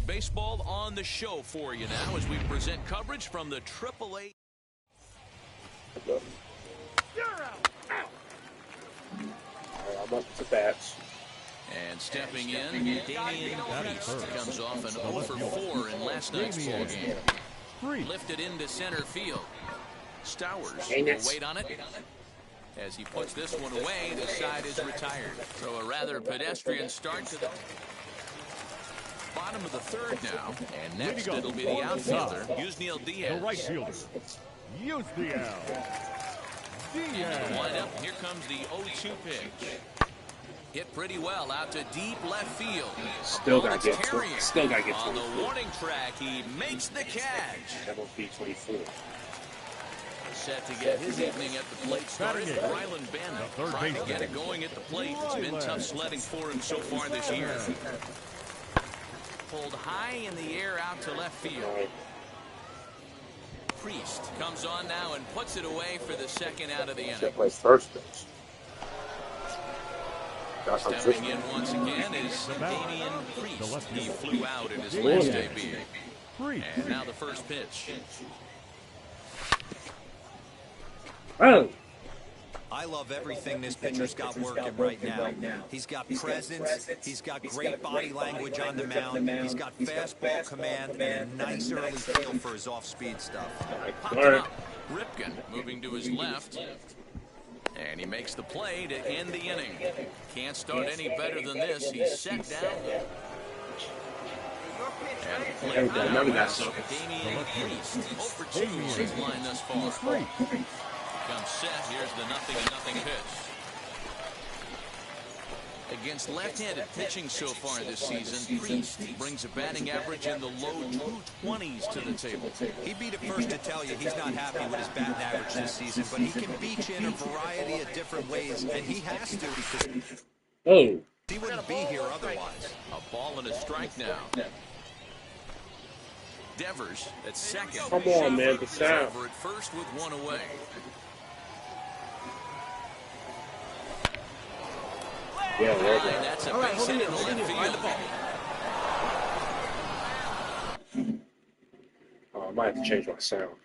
Baseball on the show for you now as we present coverage from the AAA. I'm up to bats. And stepping in, Damian Priest comes off an 0 for 4 in last night's ball game. Lifted into center field. Stowers will wait on it. As he puts this one away, the side is retired. So a rather pedestrian start to the bottom of the third now. And next it'll be the outfielder, Yusniel Diaz. The right fielder, Yusniel Diaz. The windup, here comes the 0-2 pitch. Hit pretty well out to deep left field. Still got to get to it. Still got to get to on the warning track, he makes the catch. MLB 24. Set to get his evening at the plate started. Ryland Bennett trying to get it going at the plate. It's been tough sledding for him so far this year. Pulled high in the air out to left field. Priest comes on now and puts it away for the second out of the inning. Plays first pitch. Stepping in once again is Damian Priest. He flew out in his last debut. And now the first pitch. Oh. I love everything this pitcher's got working right now. He's got presence. He's got great body language on the mound. He's got fastball command and a nice early feel for his off-speed stuff. Popped it up. Ripken moving to his left. And he makes the play to end the inning. Can't start any better than this. He's set down. And play Remember that song. Damian Priest, 0 for 2 on his line thus far. Comes set. Here's the 0-0 pitch. Against left-handed pitching so far this season, Priest brings a batting average in the low 220s to the table. He'd be the first to tell you he's not happy with his batting average this season, but he can beat you in a variety of different ways, and he has to because he wouldn't be here otherwise. A ball and a strike now. Devers at second. Come on, man, the sound. Over at first with one away. Yeah, that's a base hit in the left field. Oh, I might have to change my sound.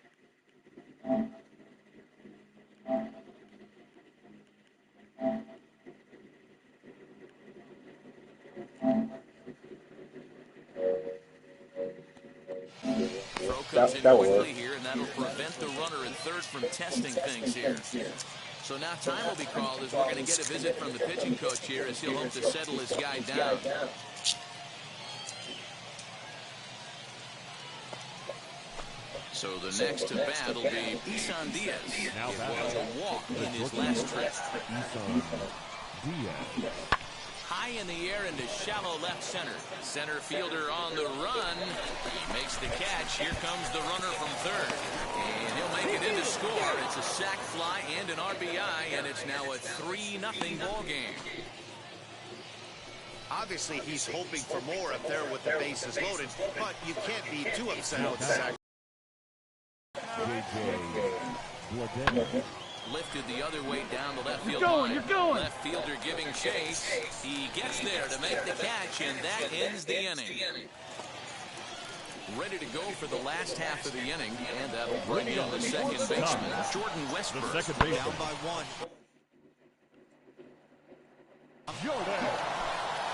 That will work. Here, and that'll prevent the runner at third from testing things here. So now time will be called as we're going to get a visit from the pitching coach here as he'll hope to settle his guy down. So the next to bat will be Isan Diaz. It was a walk in his last trip. Isan Diaz. High in the air into shallow left center. Center fielder on the run. He makes the catch. Here comes the runner from third. And he'll make it in to score. It's a sac fly and an RBI, and it's now a 3-0 ball game. Obviously, he's hoping for more up there with the bases loaded, but you can't be too upset with the sac. Lifted the other way down the left field line. You're going. Left fielder giving chase. He gets there to make the catch, and that ends the inning. Ready to go for the last half of the inning, and that'll bring in the second baseman, Jordan Westbrook. The second baseman. Down by one.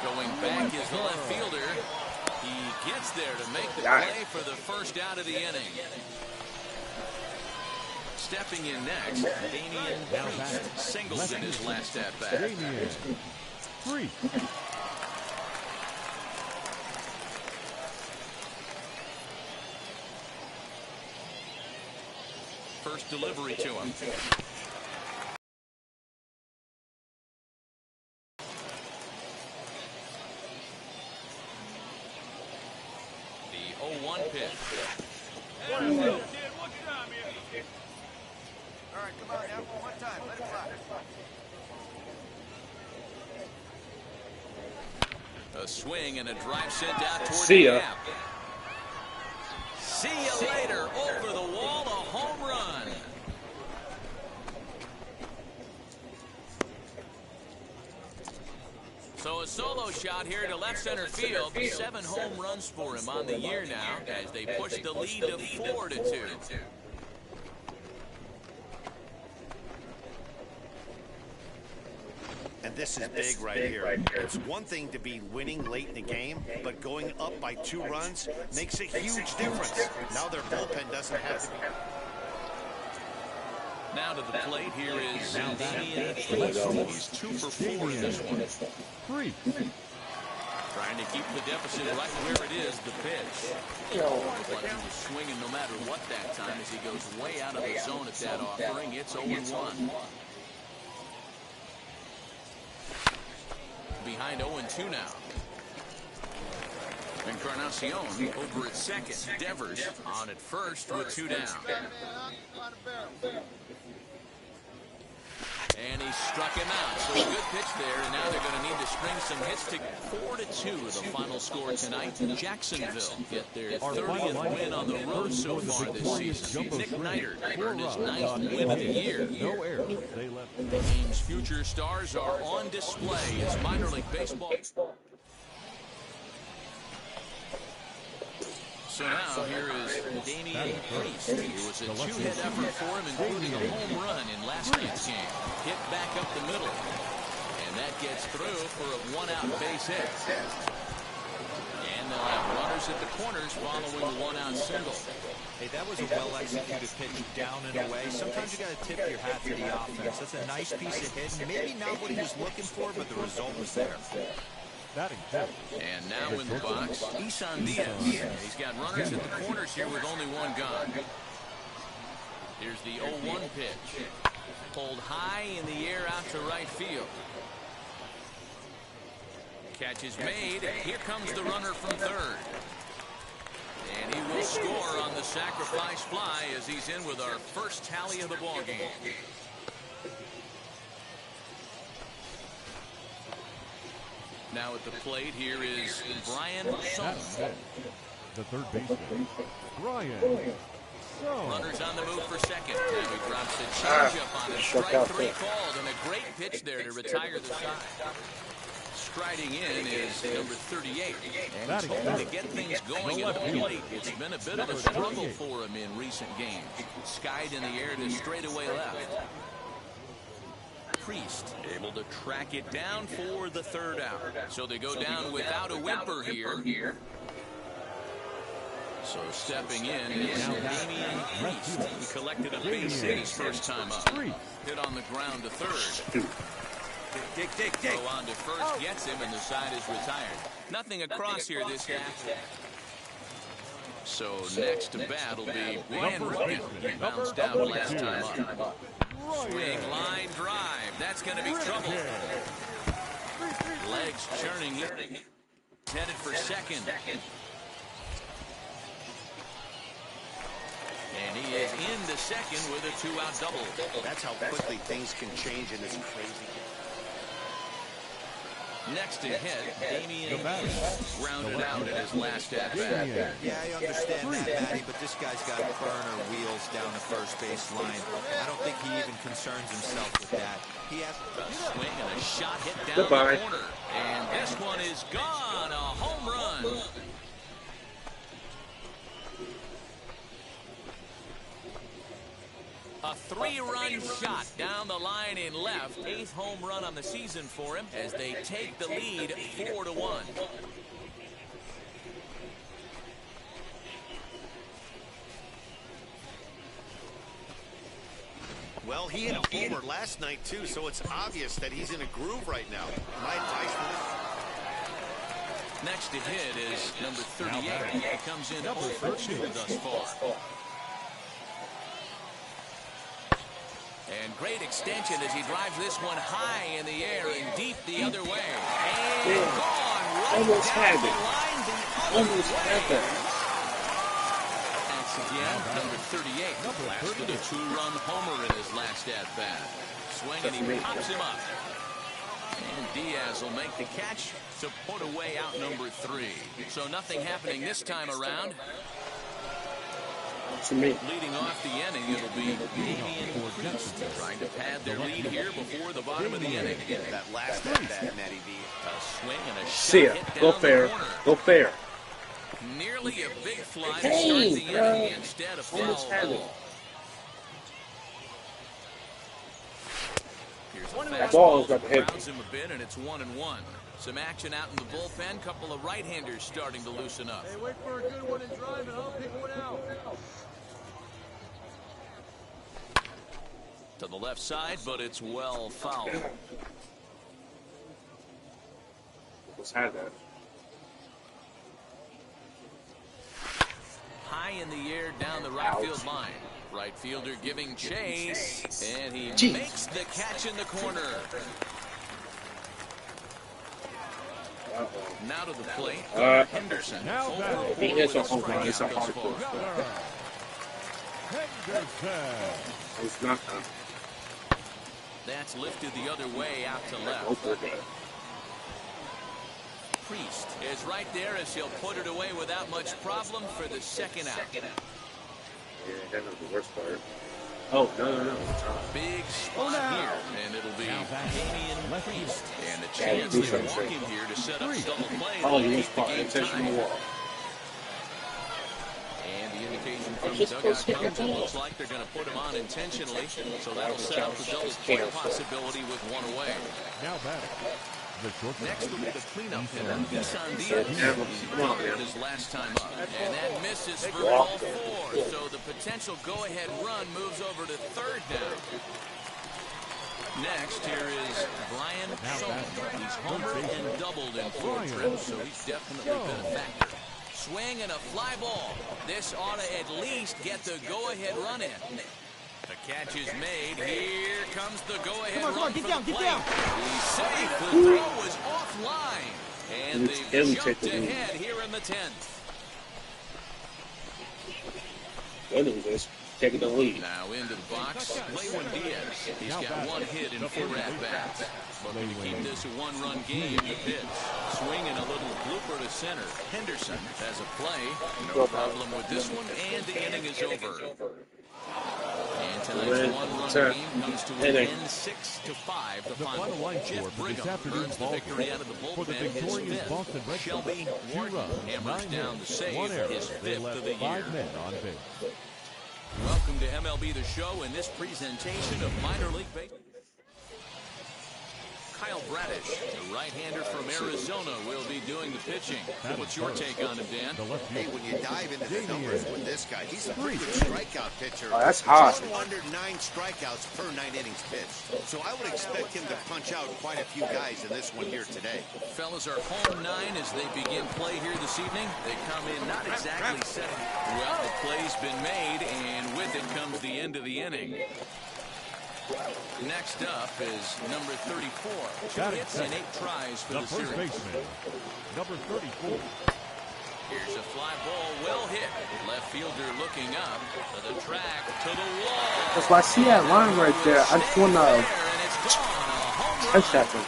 Going back is the left fielder. He gets there to make the play for the first out of the inning. Stepping in next, Damian Priest singles in his last at-bat. Damian Priest. First delivery to him. The 0-1 pitch. All right, come on now, one time, let it fly. A swing and a drive sent out toward See ya. the gap. See you later. Over the wall, a home run. So a solo shot here to left center field. 7 home runs for him on the year now as they push the lead to 4-2. And this is big right here. It's one thing to be winning late in the game, but going up by 2 runs makes a huge difference. Now their bullpen doesn't have to be. Now to the plate, here is Damian Priest. He's 2 for 4 in this one. Trying to keep the deficit right where it is, the pitch. Looked like he was swinging no matter what that time as he goes way out of the zone at that offering. It's 0-1. Behind 0-2 now. Encarnacion over at second. Devers on at first with 2 down. And he struck him out. So a good pitch there, and now they're going to need to string some hits to 4-2, the final score tonight. Jacksonville get their 30th win on the road so far this season. Nick Neidert earned his 9th win of the year. No errors. They left. The team's future stars are on display as minor league baseball. So now here is Damian Priest. It was a 2-hit effort for him, including a home run in last night's game. Hit back up the middle. And that gets through for a 1-out base hit. And they'll have runners at the corners following the 1-out single. Hey, that was a well-executed pitch down and away. Sometimes you got to tip your hat to the offense. That's a nice piece of hitting. Maybe not what he was looking for, but the result was there. And now in the box, Isan Diaz. He's got runners at the corners here with only 1 gone. Here's the 0-1 pitch. Pulled high in the air out to right field. Catch is made. Here comes the runner from third. And he will score on the sacrifice fly as he's in with our first tally of the ball game. Now at the plate, here is Brian Schultz. The third baseman, Brian. Runners on the move for second. Now he drops a changeup on it. Strike 3 called, and a great pitch there to retire the side. Striding in is number 38. And he's hoping to get things going at the plate. It's been a bit of a struggle for him in recent games. Skied in the air to straightaway left. Priest able to track it down for the 3rd out. So they go down without a whimper here. So stepping in is Damian Priest. He collected a base hit his first time up. Hit on the ground to third. Dig. Go on to first, gets him, and the side is retired. Nothing across here this half. So next to bat will be Ryan Ripken. He bounced out last time up. Swing, line drive. That's going to be trouble. Legs churning. Headed for second. And he is into second with a 2-out double. That's how quickly things can change in this crazy game. Next to hit, Damian grounded out at his last at-bat. Yeah, I understand that, Matty, but this guy's got burner wheels down the first base line. I don't think he even concerns himself with that. He has a swing and a shot hit down the corner. And this one is gone. A home run. A 3-run shot down the line in left. 8th home run on the season for him as they take the lead 4-1. Well, he hit a homer last night, too, so it's obvious that he's in a groove right now. My advice for this. Next to hit is number 38. He comes in 0 for 2 thus far. And great extension as he drives this one high in the air and deep the other way. And gone right Almost down had the it. line the other Almost way. had that. Once again, number 38. Last with a 2-run homer in his last at-bat. Swing and he pops him up. And Diaz will make the catch to put away out number 3. So nothing happening this time around. To me. Leading off the inning, it'll be Damian Priest trying to pad their lead here before the bottom of the inning. That last at bat, Matty V. A swing and a shot See ya. hit Go down fair. the corner. Go fair. Nearly a big fly to start the inning. Instead of foul ball. Here's a That ball is fastball up that heavy. grounds him a bit, and it's 1-1. Some action out in the bullpen. Couple of right-handers starting to loosen up. Hey, wait for a good one and drive it. I'll pick one out. To the left side, but it's well fouled. Let's have that. High in the air down the right field line. Right fielder giving chase, and he makes the catch in the corner. Now to the plate, Henderson. He hits a home run. It's a hard ball. It's not done. That's lifted the other way out to left. Priest is right there as he'll put it away without much problem for the second out. Yeah, that was the worst part. Oh, no. Big spot here, and it'll be Damian Priest. And a chance they walk him here to set up a double play. Oh, you missed part. Intentional walk. And the indication from the dugout comes, it looks like they're going to put him on intentionally, so that'll set up the double play possibility with one away. Now back. Next will be the cleanup hitter, Isan Diaz. He hit his last time up, and that misses for all four, so the potential go-ahead run moves over to third now. Next, here is Brian Shulman. He's homered and doubled in 4 trips, so he's definitely been a factor. Swing and a fly ball. This ought to at least get the go-ahead run in. The catch is made. Here comes the go-ahead run for the plate. He's safe. The throw was offline. And they've jumped ahead here in the 10th. Good news, taking the lead. Now into the box, Lewin Diaz. He's got 1 hit in 4 at-bats. Looking to keep this a 1-run game. The pitch. Swinging a little blooper to center. Henderson has a play. No problem with this one, and the inning is over. And tonight's 1-run game comes to an end 6-5. The final line Jeff score for this Brigham afternoon's earns the ball victory game out of the for the bullpen. His victorious 5th. Boston Red Sox. Shelby 2 Wharton runs, hammers 9 down the hits, save, 1 error. his They 5th left of the 5 year. men on base. Welcome to MLB the Show and this presentation of minor league baseball. Kyle Bradish, the right-hander from Arizona, will be doing the pitching. What's your take on him, Dan? Hey, when you dive into the numbers with this guy, he's a pretty good strikeout pitcher. Oh, that's hot. Just under 9 strikeouts per 9 innings pitched. So I would expect him to punch out quite a few guys in this one here today. Fellas are home 9 as they begin play here this evening. They come in not exactly set. Well, the play's been made, and with it comes the end of the inning. Next up is number 34. 2 hits and 8 tries for the first series. baseman, number 34. Here's a fly ball, well hit. Left fielder looking up to the track, to the wall. That's why I see that line right there. I just want to touch that thing.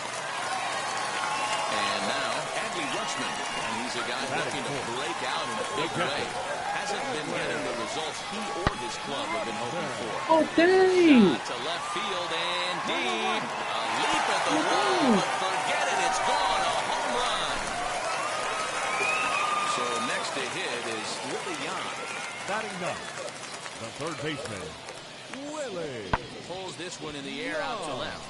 And now, Adley Rutschman. And he's a guy looking to break out in a big way. Hasn't been getting the results he or his club have been hoping for. Oh, dang! To left field and deep. A leap at the wall, but forget it, it's gone. A home run. So next to hit is Willie Yan. Batting ninth, the third baseman, Willie. Pulls this one in the air out to left.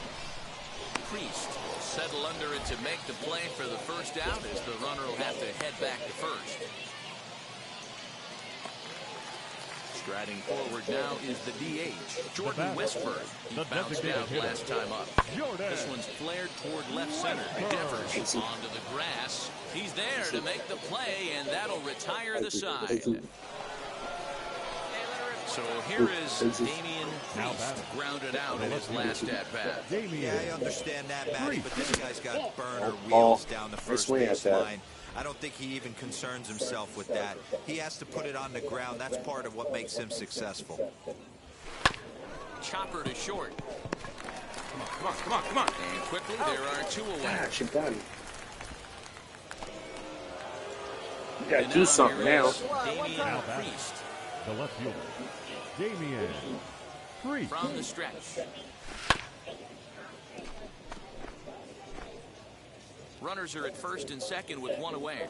Priest will settle under it to make the play for the first out as the runner will have to head back to first. Striding forward now is the DH, Jordan Westburg. He bounced out last time up. This one's flared toward left center. Devers onto the grass. He's there to make the play, and that'll retire the side. So here is Damian Priest, grounded out in his last at-bat. Yeah, I understand that, Matty, but this guy's got burner wheels down the first base line. I don't think he even concerns himself with that. He has to put it on the ground. That's part of what makes him successful. Chopper to short. Come on. And quickly, there are 2 away. Gosh, you're done. You gotta do something now. Damian Priest. The left fielder, Damian Priest. From the stretch. Runners are at first and second with one away.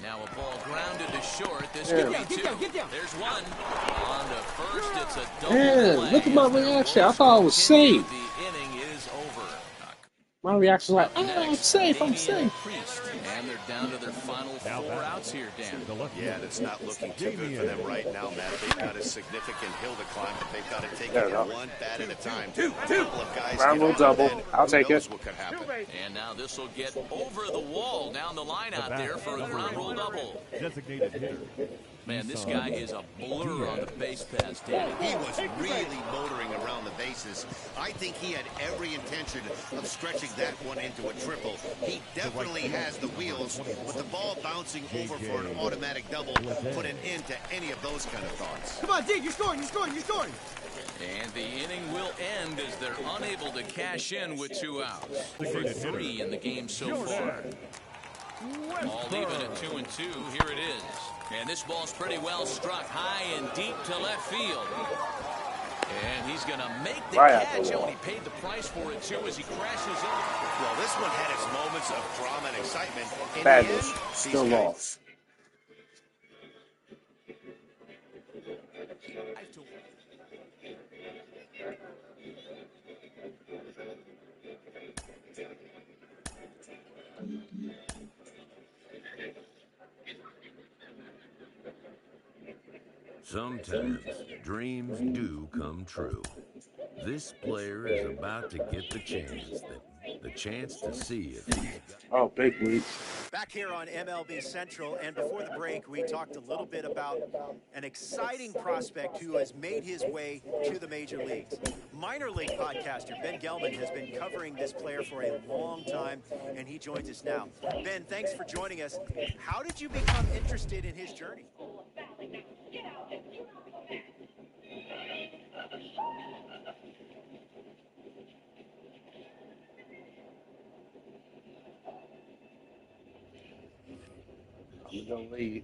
Now a ball grounded to short. This could be two. There's one. On to first, it's a double play. Look at my reaction. I thought I was safe. The inning is over. My reaction was like, I'm safe, I'm safe. And they're down to their final 4 outs here, Dan. Yeah, and it's not looking too good for them right now, Matt. They've got a significant hill to climb, but they've got to take it one bat at a time. Two. Round rule double. I'll take it. What could happen. And now this will get over the wall down the line out there for a ground rule double. Designated hitter. Man, this guy is a blur on the base pass, Danny. He was really motoring around the bases. I think he had every intention of stretching that one into a triple. He definitely has the wheels, but the ball bouncing over for an automatic double put an end to any of those kind of thoughts. Come on, Dig, you're scoring. And the inning will end as they're unable to cash in with 2 outs. For 3 in the game so far. All even at 2-2. Here it is. And this ball's pretty well struck high and deep to left field. And he's going to make the catch. Oh, and he paid the price for it, too, as he crashes over. Well, this one had its moments of drama and excitement. In Badness. the end, Still lost. Sometimes dreams do come true. This player is about to get the chance to see if he's Oh, big lead. Back here on MLB Central, and before the break, we talked a little bit about an exciting prospect who has made his way to the major leagues. Minor league podcaster Ben Gelman has been covering this player for a long time, and he joins us now. Ben, thanks for joining us. How did you become interested in his journey? I'm gonna lead.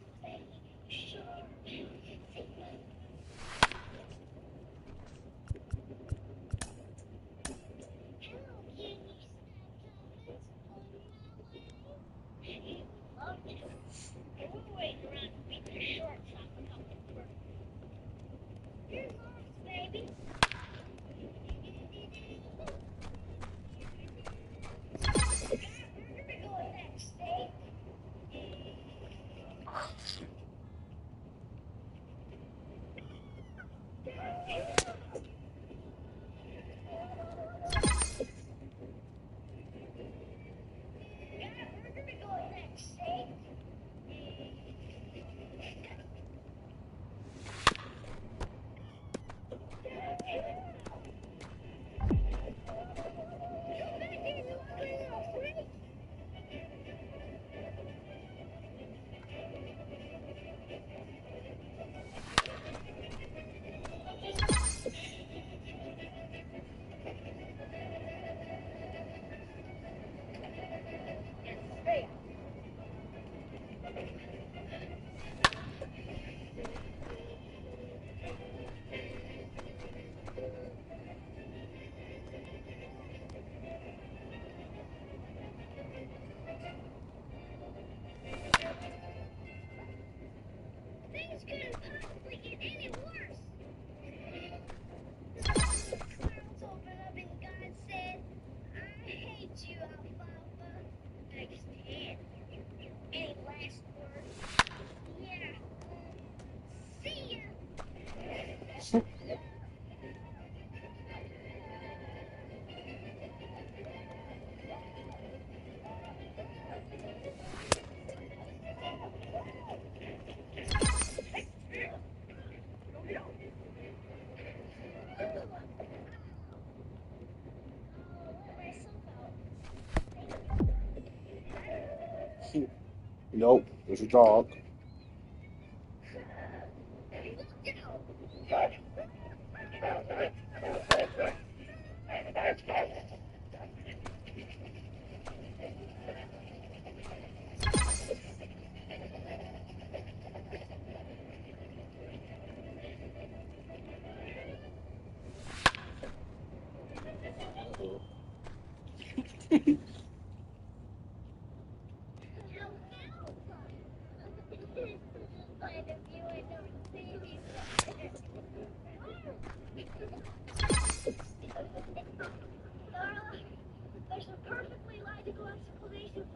Nope, there's a dog.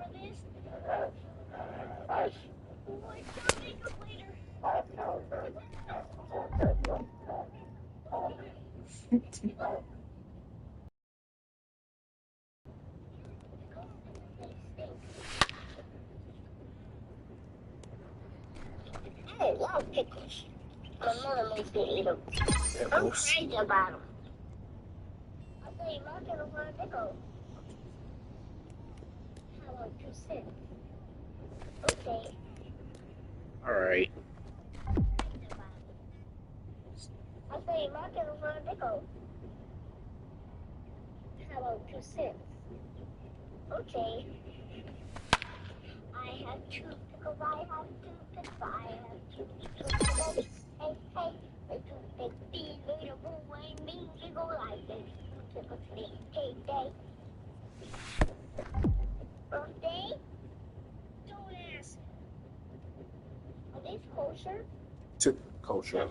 I love pickles. My mother makes me eat them. I'm crazy about them. I'll tell you, Mom can afford a pickle. How about 2 cents? Okay. Alright. I'll tell you, Mom can afford a pickle. How about 2 cents? Okay. I have 2 pickles. I have 2 pickles. I have 2 pickles. Hey, hey. The 2 big bees, little boy, and me, giggle like this. 2 pickles, day, day. Birthday? Don't ask. Are these kosher? Kosher.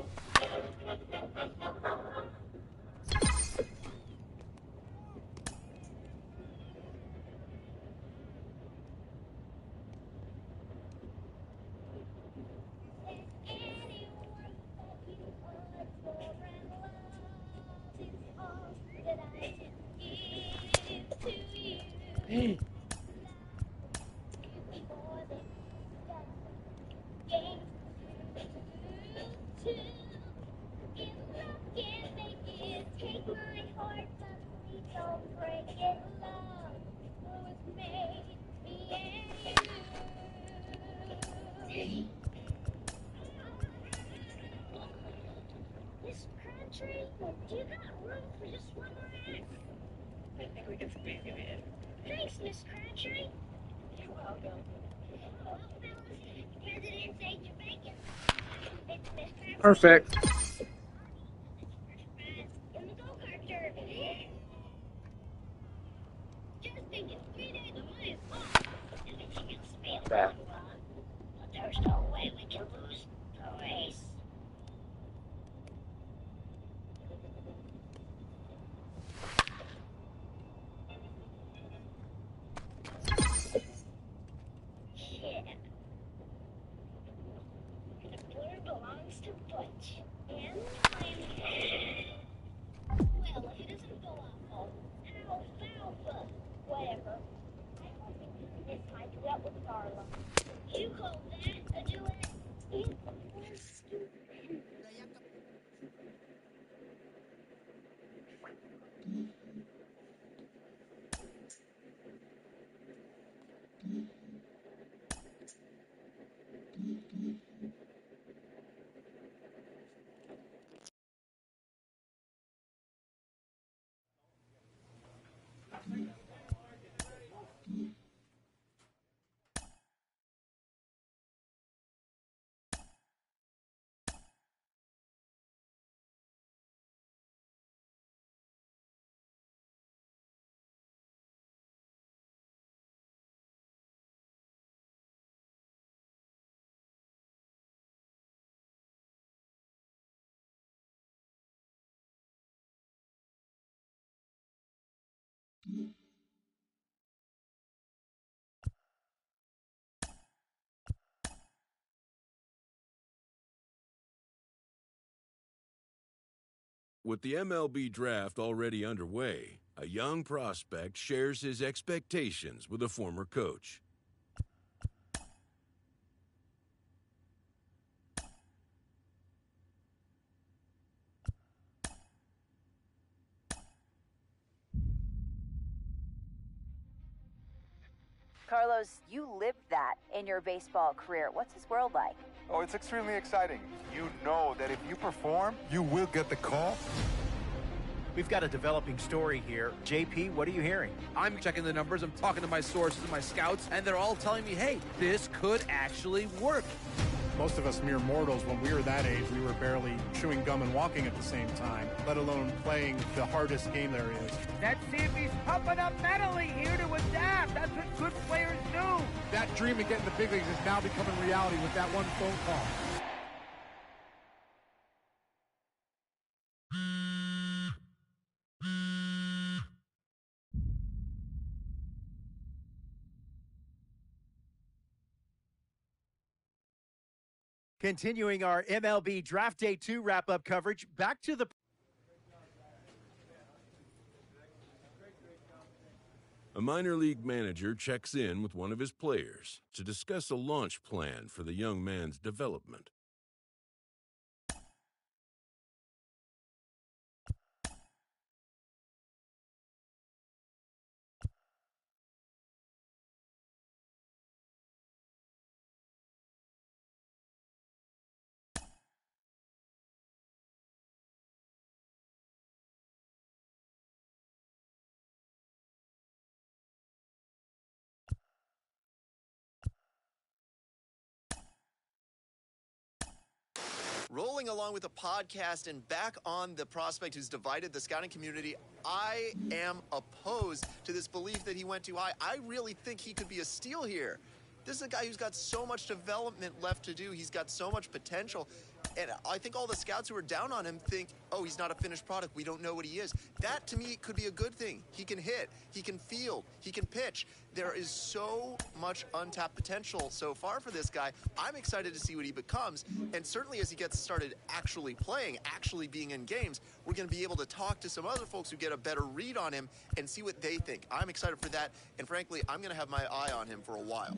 Hey. Miss Crabtree, do you got room for just one more act? I think we can squeeze you in. Thanks, Miss Crabtree. You're welcome. Well, fellas, President's ate your bacon. It's Miss Crabtree. Perfect. In the go-kart derby. Just thinking 3 days of money is off. And if you can spare Bad. one run, but there's no way we can lose the race. Yeah. The blue belongs to Butch. And mine. Well, if it isn't falafel, alfalfa, whatever. I don't think this is my duet with Darla. You call that a duet? It was stupid. With the MLB draft already underway, a young prospect shares his expectations with a former coach. Carlos, you lived that in your baseball career. What's his world like? Oh, it's extremely exciting. You know that if you perform, you will get the call. We've got a developing story here. JP, what are you hearing? I'm checking the numbers. I'm talking to my sources and my scouts, and they're all telling me, hey, this could actually work. Most of us mere mortals, when we were that age, we were barely chewing gum and walking at the same time, let alone playing the hardest game there is. That Sammy's pumping up mentally here to adapt. That's what good players do. That dream of getting the big leagues is now becoming reality with that one phone call. Continuing our MLB Draft Day 2 wrap-up coverage, back to the... A minor league manager checks in with one of his players to discuss a launch plan for the young man's development. Rolling along with the podcast and back on the prospect who's divided the scouting community, I am opposed to this belief that he went too high. I really think he could be a steal here. This is a guy who's got so much development left to do. He's got so much potential. And I think all the scouts who are down on him think, oh, he's not a finished product. We don't know what he is. That, to me, could be a good thing. He can hit. He can field. He can pitch. There is so much untapped potential so far for this guy. I'm excited to see what he becomes. And certainly as he gets started actually playing, actually being in games, we're going to be able to talk to some other folks who get a better read on him and see what they think. I'm excited for that. And frankly, I'm going to have my eye on him for a while.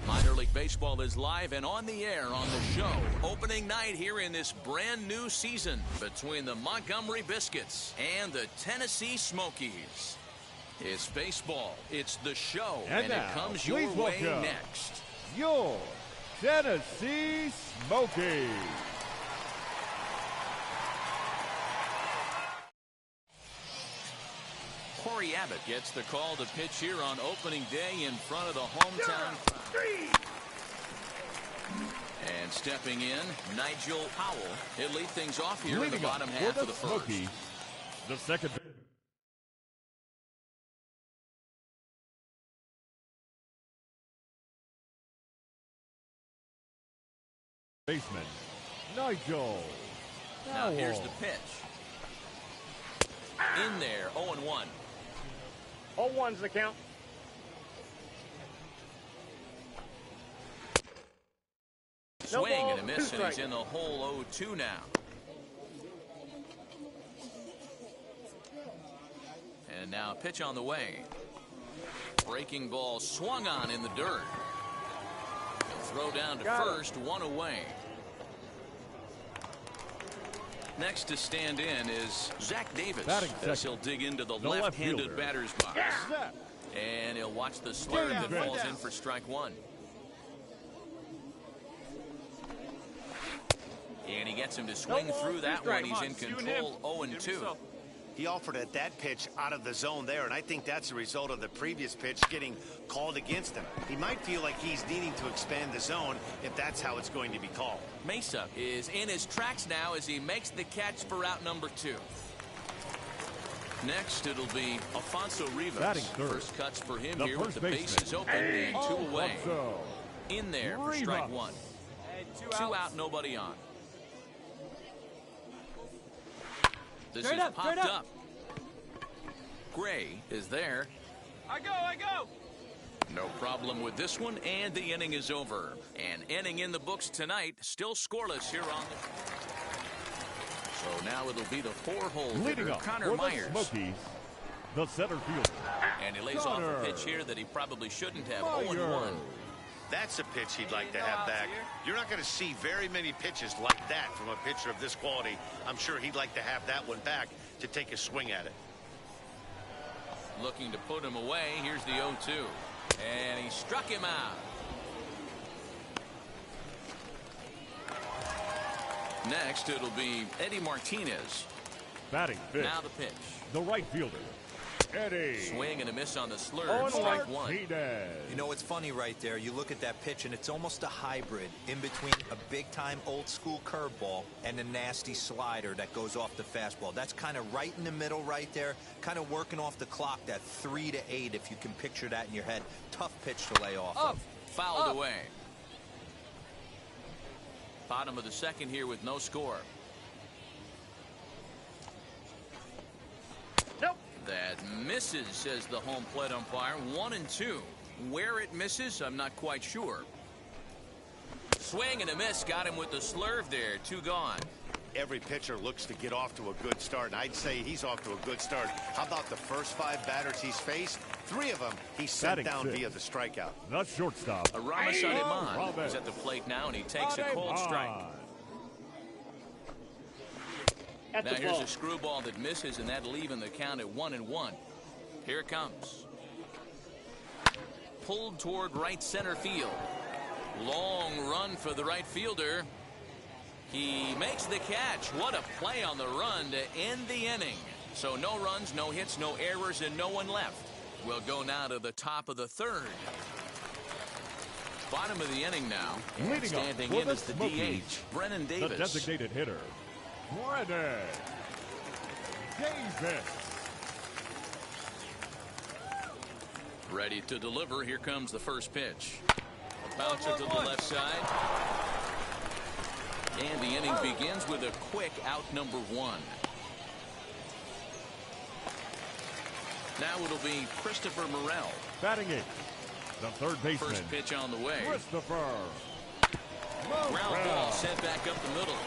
Minor League Baseball is live and on the air on the show. Opening night here in this brand new season between the Montgomery Biscuits and the Tennessee Smokies. It's baseball. It's the show. And now, it comes your way next. Your Tennessee Smokies. Corey Abbott gets the call to pitch here on opening day in front of the hometown crowd. And stepping in, Nigel Powell. He'll lead things off here in the bottom half of the first. Smokies, the second baseman, Nigel Now Powell. here's the pitch. In there, 0-1. 0-1's the count. Swing and a miss, and he's in the hole 0-2 now. And now a pitch on the way. Breaking ball swung on in the dirt. He'll throw down to first, one away. Next to stand in is Zach Davis, as he'll dig into the left-handed batter's box. And he'll watch the slurve that falls in for strike one. And he gets him to swing through that one. He's in control, 0-2. He offered at that pitch out of the zone there, and I think that's a result of the previous pitch getting called against him. He might feel like he's needing to expand the zone if that's how it's going to be called. Mesa is in his tracks now as he makes the catch for out number 2. Next, it'll be Alfonso Rivas. First cuts for him here with the bases open and 2 away. In there for strike 1. 2 out, nobody on. This is popped up. Gray is there. I go! No problem with this one, and the inning is over. An inning in the books tonight, still scoreless here on the... So now it'll be the 4-hole hitter, Connor Myers. Smokies, the center fielder. And he lays off a pitch here that he probably shouldn't have. 0-1. That's a pitch he'd like to have back. You're not going to see very many pitches like that from a pitcher of this quality. I'm sure he'd like to have that one back to take a swing at it. Looking to put him away. Here's the 0-2. And he struck him out. Next, it'll be Eddie Martinez. Batting fifth. Now the pitch. The right fielder, Eddie. Swing and a miss on the slurve. Strike 1. You know, it's funny right there. You look at that pitch, and it's almost a hybrid in between a big-time old-school curveball and a nasty slider that goes off the fastball. That's kind of right in the middle right there, kind of working off the clock, that 3 to 8, if you can picture that in your head. Tough pitch to lay off of. Fouled away. Bottom of the second here with no score. Nope. That misses, says the home plate umpire. 1-2. Where it misses, I'm not quite sure. Swing and a miss. Got him with the slurve there. 2 gone. Every pitcher looks to get off to a good start, and I'd say he's off to a good start. How about the first 5 batters he's faced? 3 of them he sent down via the strikeout. The shortstop, Aramis Ademan is at the plate now, and he takes a cold strike. Now here's a screwball that misses, and that'll even the count at 1-1. Here it comes. Pulled toward right center field. Long run for the right fielder. He makes the catch. What a play on the run to end the inning. So no runs, no hits, no errors, and no one left. We'll go now to the top of the 3rd. Bottom of the inning now. And standing in is the DH, Brennan Davis. The designated hitter, Brennan Davis. Ready to deliver. Here comes the first pitch. A bouncer to the left side. And the inning begins with a quick out number 1. Now it'll be Christopher Morel. Batting 8th, the third baseman. First pitch on the way. Christopher. Ground ball sent back up the middle.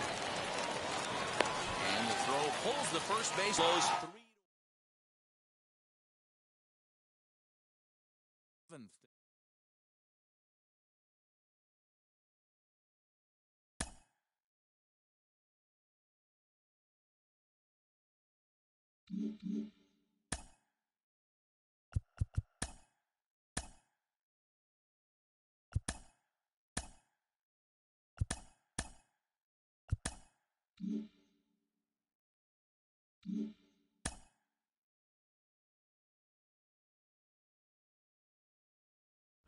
And the throw pulls the first base. Goes 3.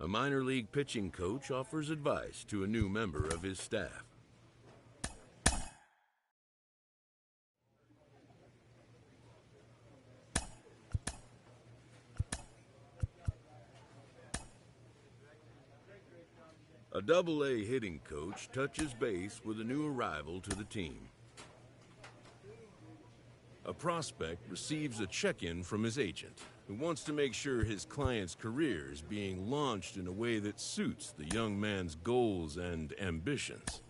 A minor league pitching coach offers advice to a new member of his staff. A Double-A hitting coach touches base with a new arrival to the team. A prospect receives a check-in from his agent, who wants to make sure his client's career is being launched in a way that suits the young man's goals and ambitions.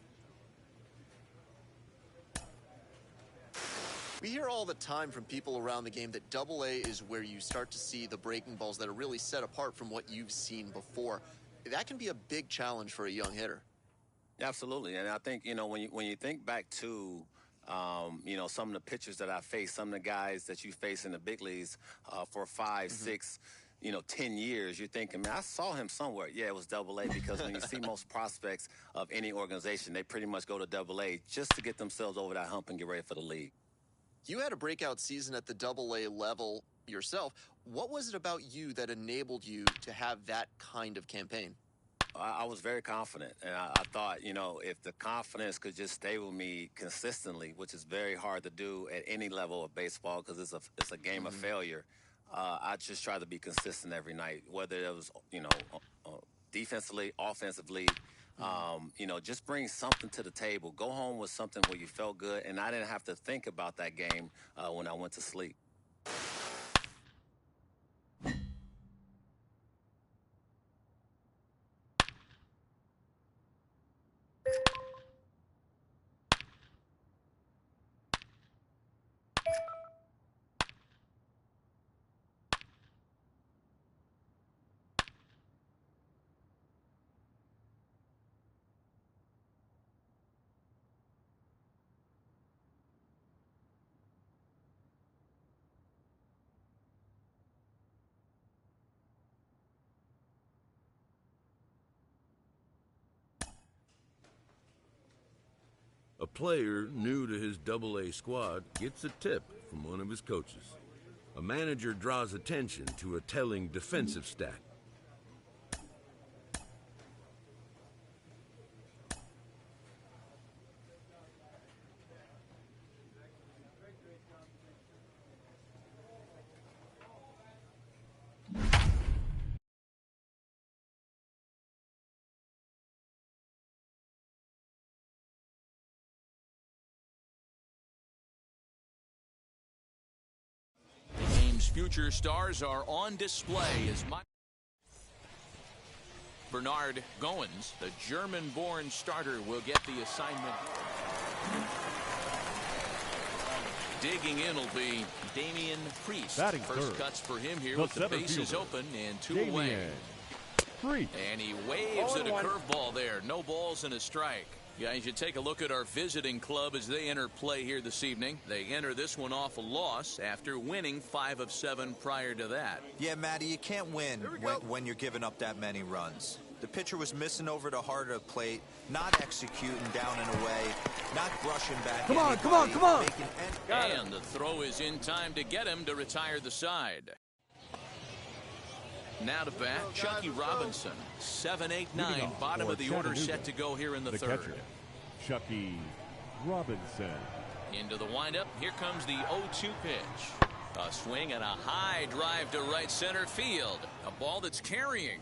We hear all the time from people around the game that Double-A is where you start to see the breaking balls that are really set apart from what you've seen before. That can be a big challenge for a young hitter. Absolutely, and I think, you know, when you think back to you know, some of the pitchers that I faced, some of the guys that you face in the big leagues for 5, 6, 10 years, you're thinking, man, I saw him somewhere. Yeah, it was Double-A, because when you see most prospects of any organization, they pretty much go to Double-A just to get themselves over that hump and get ready for the league. You had a breakout season at the AA level yourself. What was it about you that enabled you to have that kind of campaign? I was very confident, and I thought, you know, if the confidence could just stay with me consistently, which is very hard to do at any level of baseball because it's a game of failure. I just try to be consistent every night, whether it was, you know, defensively, offensively. You know, just bring something to the table. Go home with something where you felt good, and I didn't have to think about that game when I went to sleep. A player new to his AA squad gets a tip from one of his coaches. A manager draws attention to a telling defensive stat. Future stars are on display as Bernard Goins, the German-born starter, will get the assignment. Digging in will be Damian Priest. Batting First third, cuts for him here with the bases open and two away. And he waves at a curveball there. No balls and a strike. Guys, you take a look at our visiting club as they enter play here this evening. They enter this one off a loss after winning 5 of 7 prior to that. Yeah, Matty, you can't win when you're giving up that many runs. The pitcher was missing over the heart of the plate, not executing down and away, not brushing back. Come on. And the throw is in time to get him to retire the side. Now to bat, Chucky Robinson, 7-8-9, bottom of the order, set to go here in the third. Catcher, Chucky Robinson. Into the windup, here comes the 0-2 pitch. A swing and a high drive to right center field. A ball that's carrying,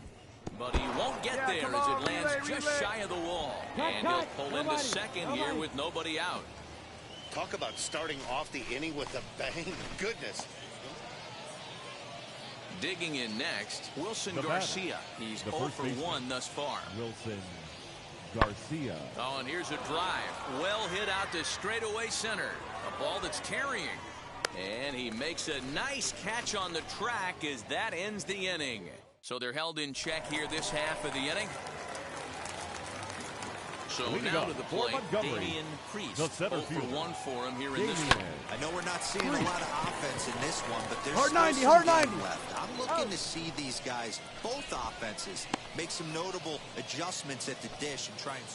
but he won't get there as it lands just shy of the wall. And he'll pull into second here with nobody out. Talk about starting off the inning with a bang. Goodness. Digging in next, Wilson Garcia. He's 0 for 1 thus far. Wilson Garcia. Oh, and here's a drive. Well hit out to straightaway center. A ball that's carrying. And he makes a nice catch on the track as that ends the inning. So they're held in check here this half of the inning. So now to the plate, Damian Priest, 0 for 1 for him here in this one. I know we're not seeing a lot of offense in this one, but there's hard 90 left. I'm looking to see these guys, both offenses, make some notable adjustments at the dish and try and...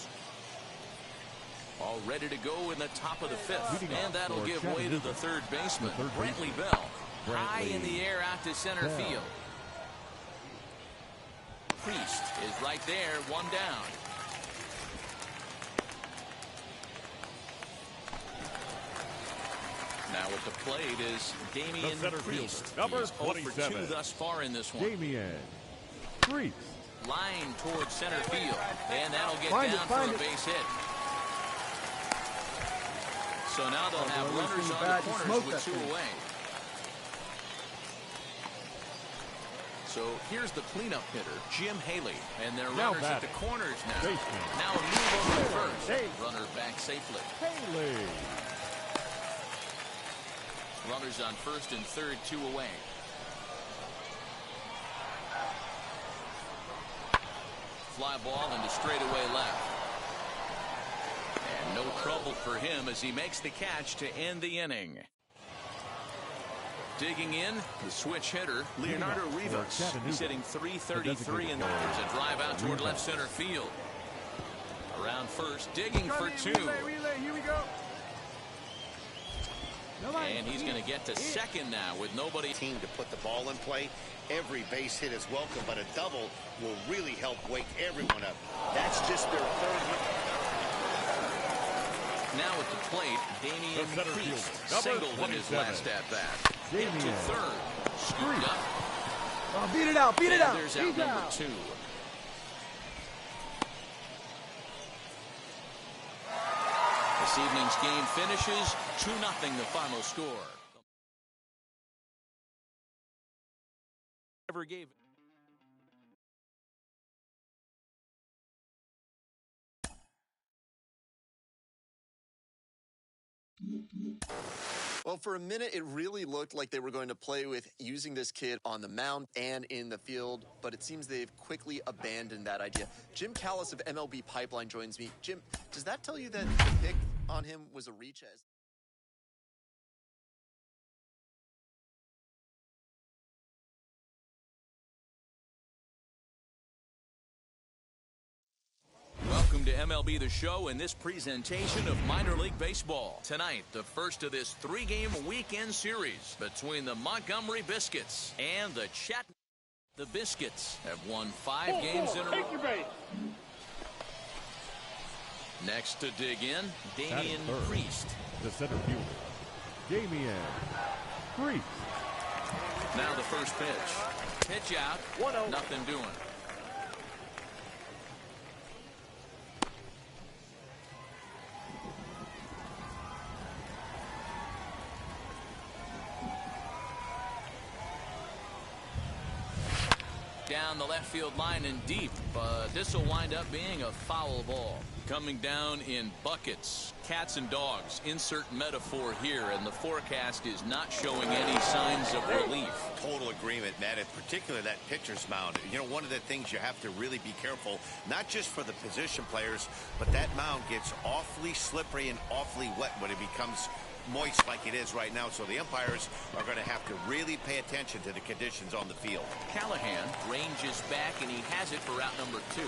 All ready to go in the top of the 5th, and that'll give way to the third baseman, Brantley Bell. High in the air out to center field. Priest is right there, one down. Now at the plate is Damian Priest. Number 0 for 2 thus far in this one. Damian Priest. Line towards center field, and that'll get down for a base hit. So now they'll have runners on the corners with 2 away. So here's the cleanup hitter, Jim Haley, and their runners at the corners now. Now a move over to first. Runner back safely. Haley. Runners on first and third, 2 away. Fly ball into straightaway left. And no trouble for him as he makes the catch to end the inning. Digging in, the switch hitter, Leonardo Rivas. He's hitting .333, and there's a drive out toward left center field. Around first, digging for 2. Relay, here we go. And he's going to get to second now with nobody. Team to put the ball in play. Every base hit is welcome, but a double will really help wake everyone up. That's just their third hit. Now at the plate, Damian Priest singled in his last at-bat. Hit to third. Scooped up. Oh, beat it out, beat it out. There's out number 2. This evening's game finishes 2-0 the final score. Never gave. Well, for a minute, it really looked like they were going to play with using this kid on the mound and in the field, but it seems they've quickly abandoned that idea. Jim Callis of MLB Pipeline joins me. Jim, does that tell you that the pick on him was a reach? Welcome to MLB the Show and this presentation of minor league baseball. Tonight, the first of this 3-game weekend series between the Montgomery Biscuits and the Chat. The Biscuits have won 5 games in a row. Next to dig in, Damian Priest. The center fielder, Damian Priest. Now the first pitch. Pitch out. 1-0. Nothing doing. Down the left field line and deep, but this will wind up being a foul ball. Coming down in buckets, cats and dogs, insert metaphor here, and the forecast is not showing any signs of relief. Total agreement, Matt, in particular that pitcher's mound. You know, one of the things you have to really be careful, not just for the position players, but that mound gets awfully slippery and awfully wet when it becomes moist like it is right now, so the umpires are going to have to really pay attention to the conditions on the field. Callahan ranges back, and he has it for out number 2.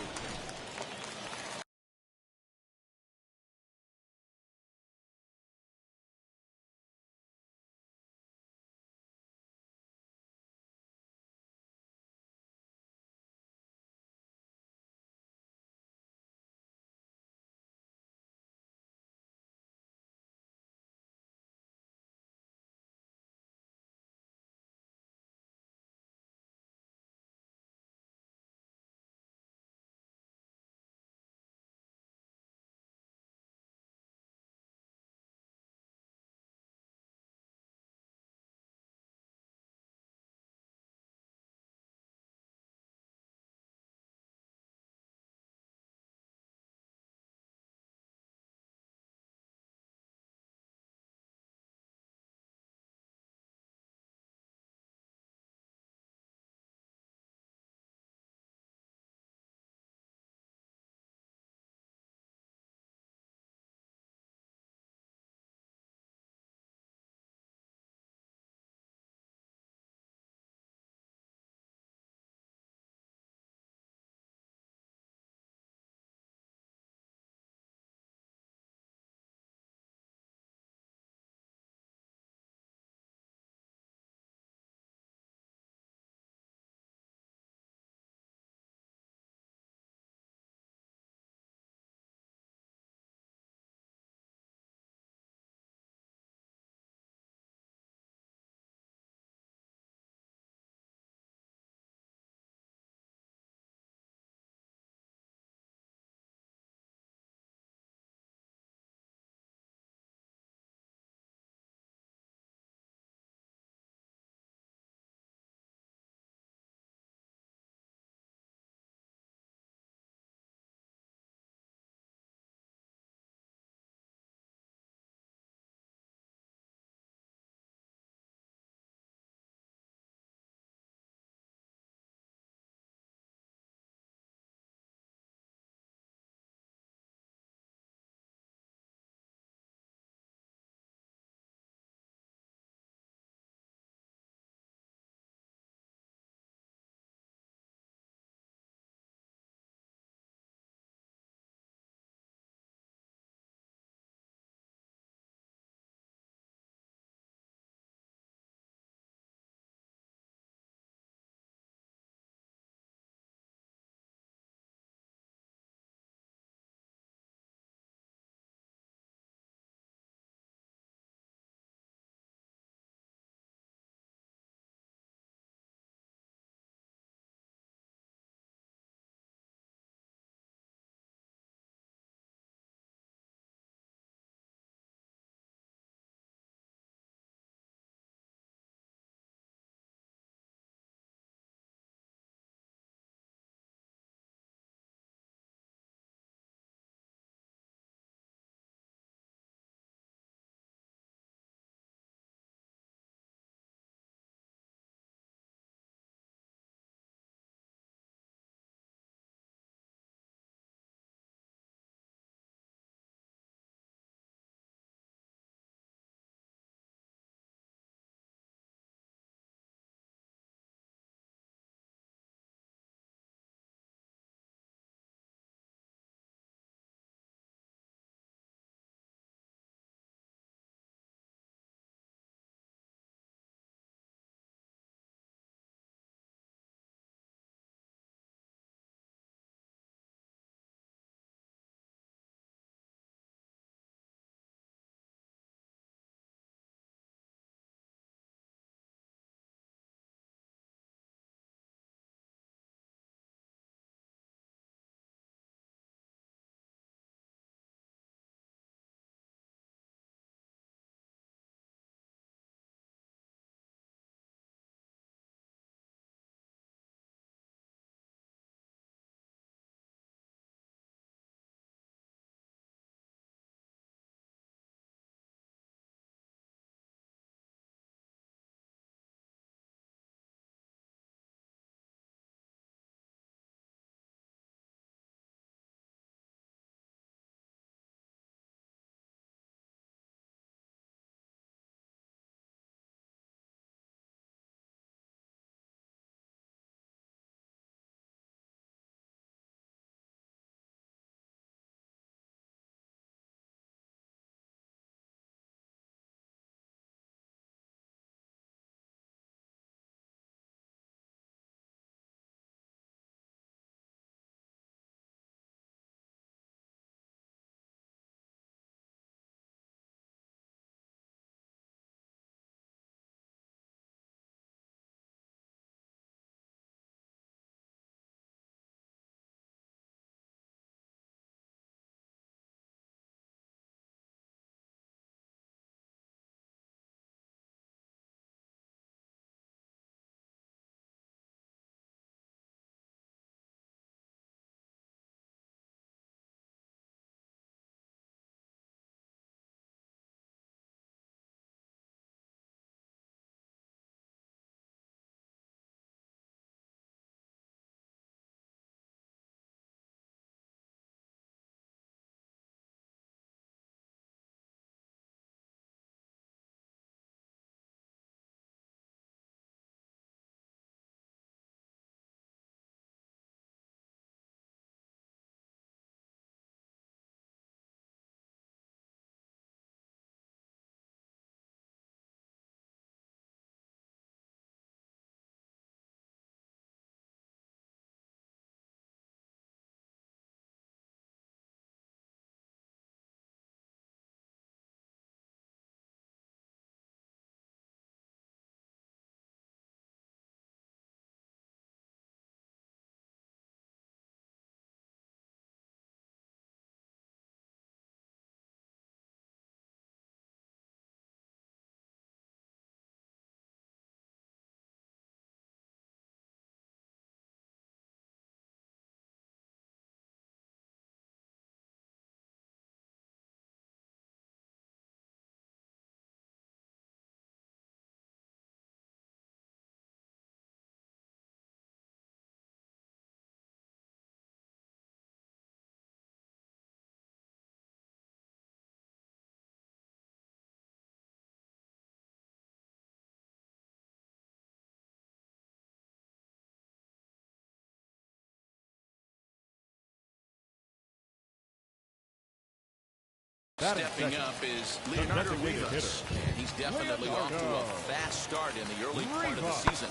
Stepping up is Leonardo Rivas. And he's definitely off to a fast start in the early part of the season.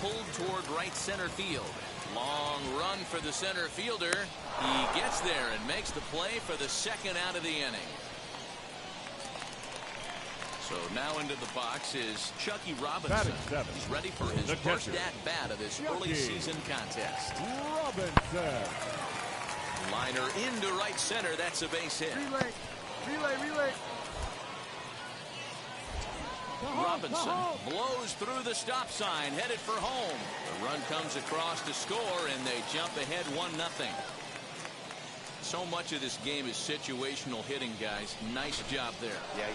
Pulled toward right center field. Long run for the center fielder. He gets there and makes the play for the second out of the inning. So now into the box is Chucky Robinson. He's ready for his first at-bat of this early season contest. Robinson. Liner into right center. That's a base hit. Relay. Robinson blows through the stop sign, headed for home. The run comes across to score, and they jump ahead 1-0. So much of this game is situational hitting, guys. Nice job there. Yeah,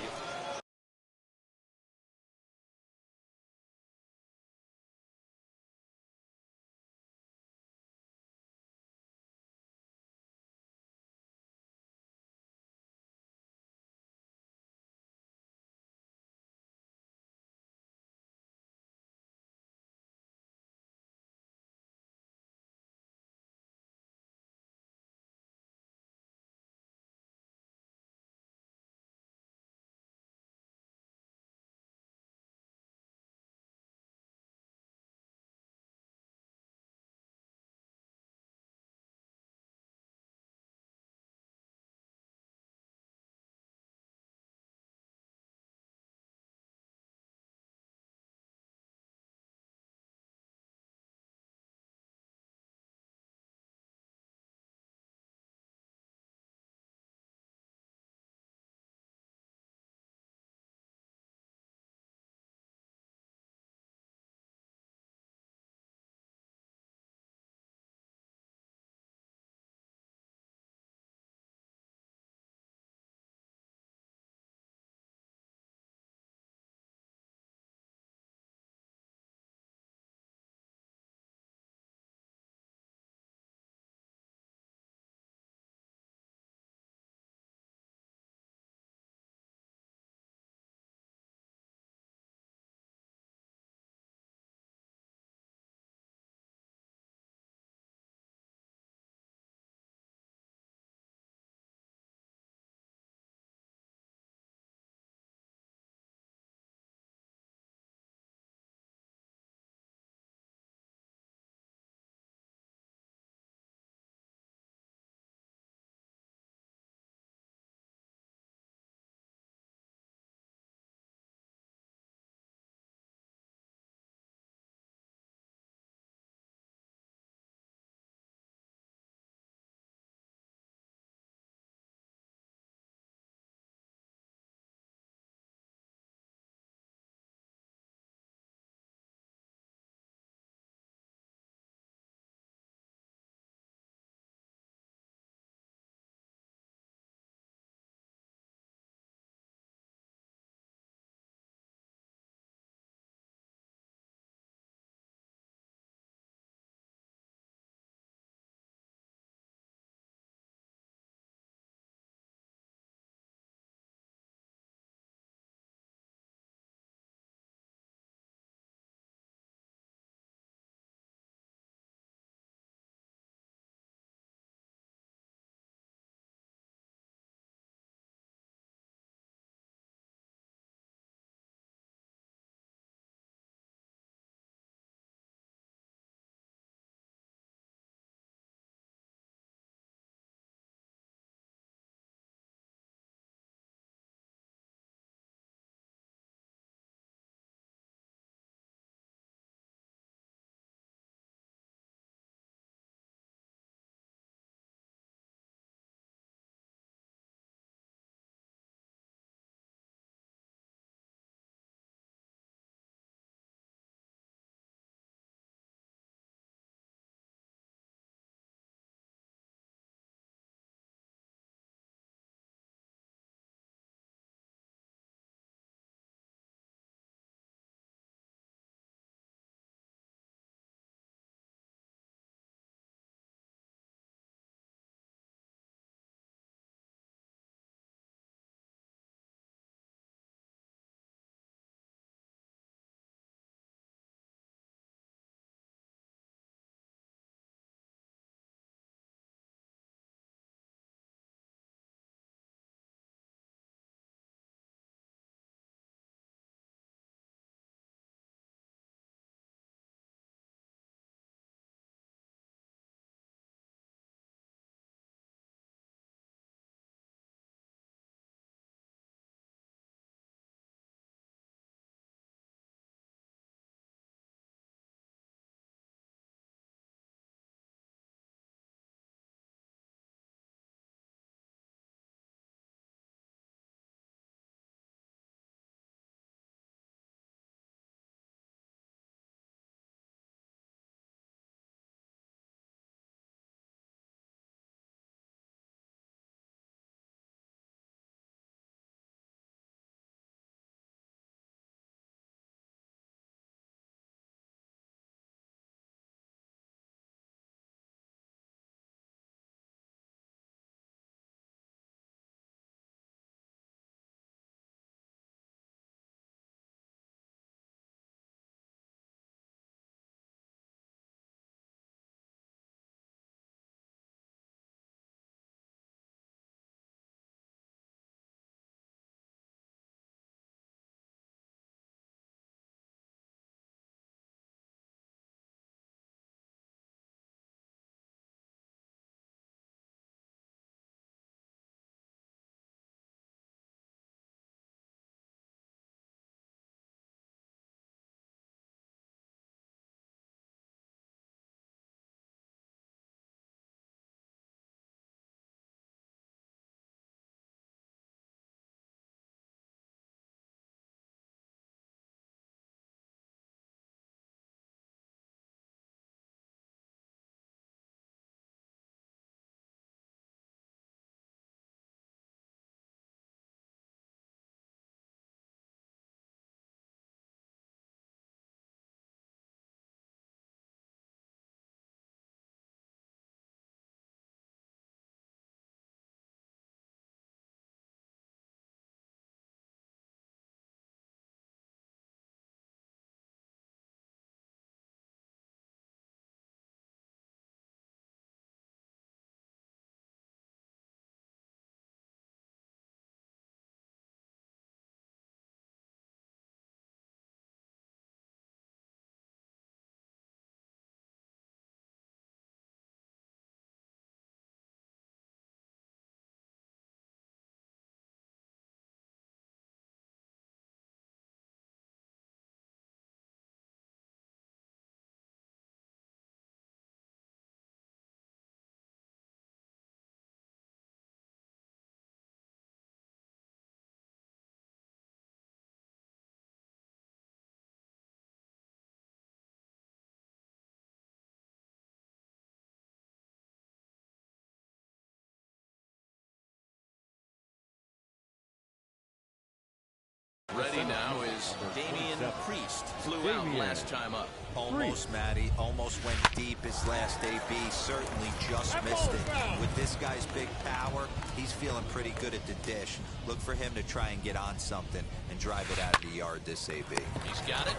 Ready now is Damian Priest. Flew out last time up. Almost, Matty. Almost went deep his last AB. Certainly just missed it. With this guy's big power, he's feeling pretty good at the dish. Look for him to try and get on something and drive it out of the yard this AB. He's got it.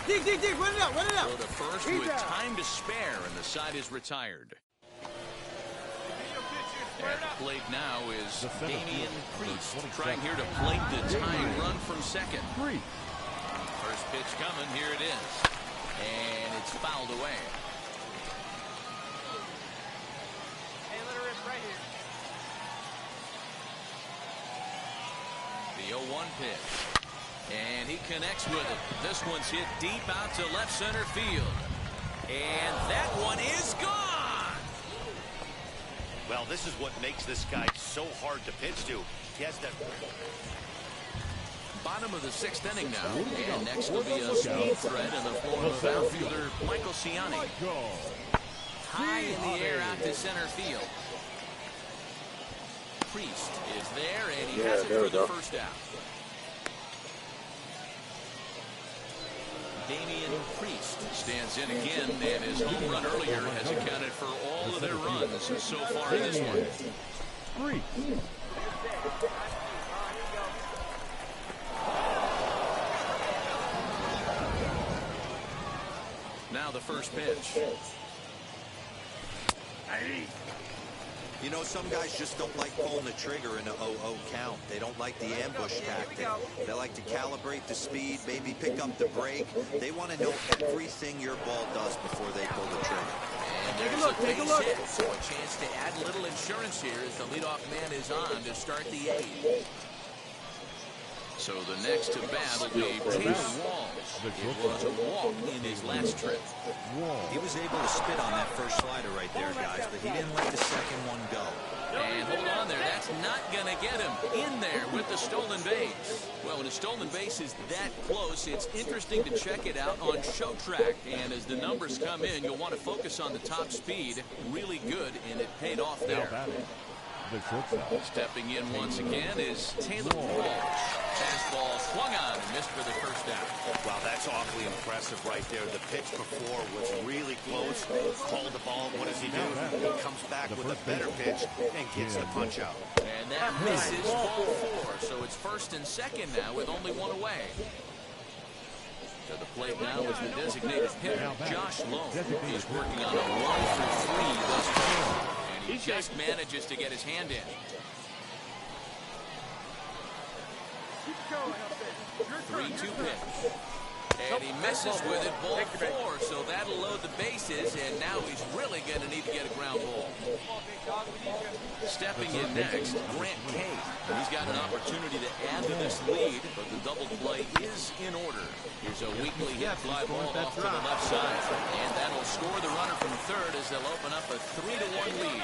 Dig, run it out, run it out. Throw to first with time to spare, and the side is retired. At the plate now is Damian Priest, trying here to plate the tying run from second. First pitch coming, here it is. And it's fouled away. Hey, let her rip right here. The 0-1 pitch. And he connects with it. This one's hit deep out to left center field. And that one is gone. Well, this is what makes this guy so hard to pitch to. He has that. Bottom of the 6th inning now. And next will be a speed threat in the form of outfielder Michael Ciani. High in the air out to center field. Priest is there, and he has it for the first out. Damian Priest stands in again, and his home run earlier has accounted for all of their runs so far in this one. Now the first pitch. You know, some guys just don't like pulling the trigger in a 0-0 count. They don't like the ambush tactic. They like to calibrate the speed, maybe pick up the brake. They want to know everything your ball does before they pull the trigger. And take a look, take a look. So a chance to add a little insurance here as the leadoff man is on to start the 8th. So the next to bat will be Taylor Walls. It was a walk in his last trip. He was able to spit on that first slider right there, guys, but he didn't let the second one go. And hold on there, that's not going to get him in there with the stolen base. Well, when a stolen base is that close, it's interesting to check it out on Show Track. And as the numbers come in, you'll want to focus on the top speed. Really good, and it paid off there. Stepping in once again is Taylor Walls. Fastball swung on and missed for the first out. Wow, that's awfully impressive right there. The pitch before was really close. Called the ball. What does he do? He comes back with a better pitch and gets the punch out. And that misses ball 4. So it's first and second now with only one away. To the plate now is the designated hitter, Josh Lowe. He's working on a 1-for-3 thus far. And he just manages to get his hand in. 3-2 pitch. And he misses with it, ball 4, so that'll load the bases, and now he's really going to need to get a ground ball. Stepping in next, Grant Kay. He's got an opportunity to add to this lead, but the double play is in order. Here's a weakly hit fly ball off to the left side, and that'll score the runner from third as they'll open up a 3-1 lead.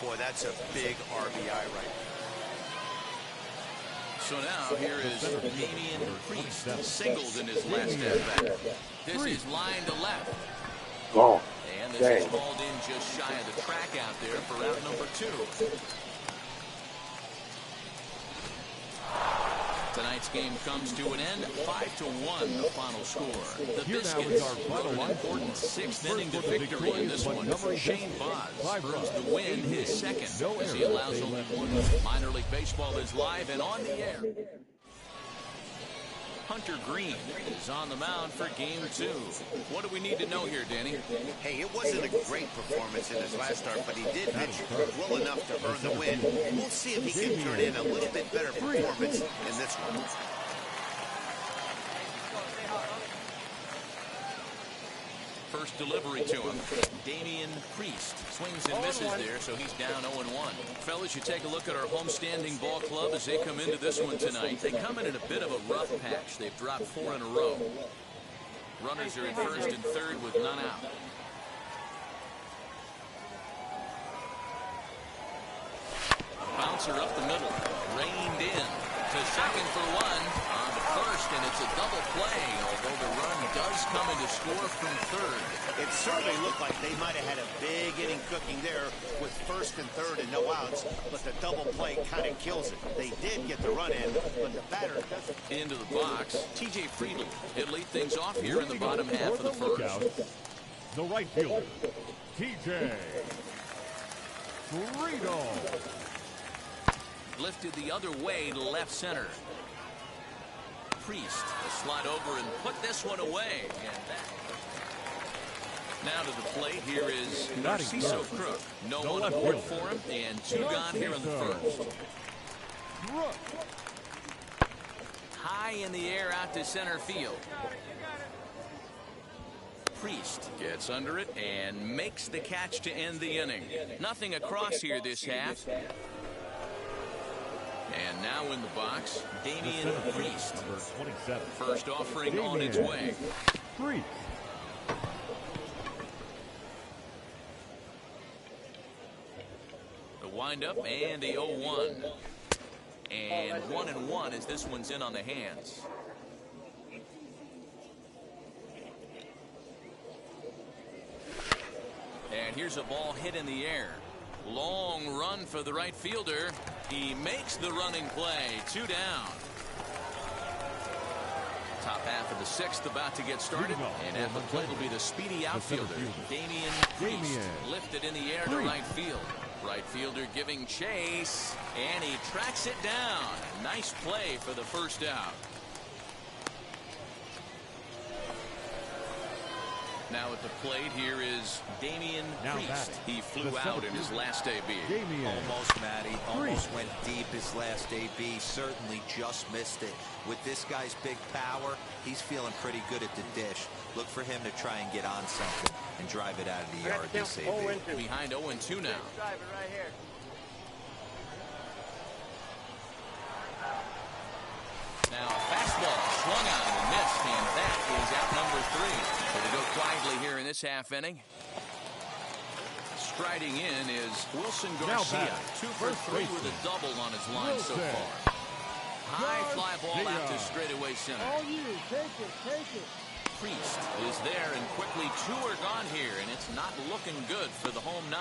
Boy, that's a big RBI right there. So now here is Damian Priest, singles in his last at-bat. This is line to left. Oh, and this is called in just shy of the track out there for out number 2. Tonight's game comes to an end, 5-1 the final score. The Biscuits with an important 6th inning to victory in this one. Shane Baz earns the win, his second, as he allows only one. Minor League Baseball is live and on the air. Hunter Green is on the mound for game 2. What do we need to know here, Danny? Hey, it wasn't a great performance in his last start, but he did pitch well enough to earn the win. We'll see if he can turn in a little bit better performance in this one. First delivery to him. Damian Priest swings and misses there, so he's down 0-1. Fellas, you take a look at our homestanding ball club as they come into this one tonight. They come in a bit of a rough patch. They've dropped 4 in a row. Runners are at first and third with none out. A bouncer up the middle. Reined in to second for 1. On the first, and it's a double play, although the run does come in to score from third. It certainly looked like they might have had a big inning cooking there with first and third and no outs, but the double play kind of kills it. They did get the run in, but the batter doesn't. Into the box, T.J. Friedl. He'll lead things off here in the bottom half of the first. The right fielder, T.J. Friedl. Lifted the other way to left center. Priest will slide over and put this one away. Now to the plate, here is Narciso Crook. No one aboard for him, and two gone here in the first. High in the air out to center field. Priest gets under it and makes the catch to end the inning. Nothing across here this half. And now in the box, Damian Priest. First offering on its way. The windup and the 0-1. And 1-1 as this one's in on the hands. And here's a ball hit in the air. Long run for the right fielder. He makes the running play. 2 down. Top half of the sixth about to get started. And at the plate will be the speedy outfielder, Damian Priest. Lifted in the air to right field. Right fielder giving chase. And he tracks it down. Nice play for the first out. Now at the plate, here is Damian Priest. He flew out in his last AB. Almost, Matty. Almost went deep his last AB. Certainly just missed it. With this guy's big power, he's feeling pretty good at the dish. Look for him to try and get on something and drive it out of the yard this AB. Behind 0-2 now. Drive it right here. Now a fastball swung on and missed, and that is out number 3. So to go quietly here in this half inning. Striding in is Wilson Garcia. 2 for 3 with a double on his line so far. High fly ball out to straightaway center. All you, take it, take it. Priest is there, and quickly 2 are gone here, and it's not looking good for the home 9.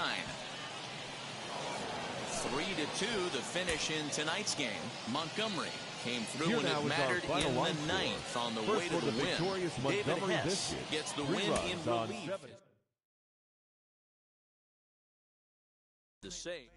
3-2 the finish in tonight's game. Montgomery came through when it mattered in the 9th on the way to the win. David Hess gets the win in relief. The save.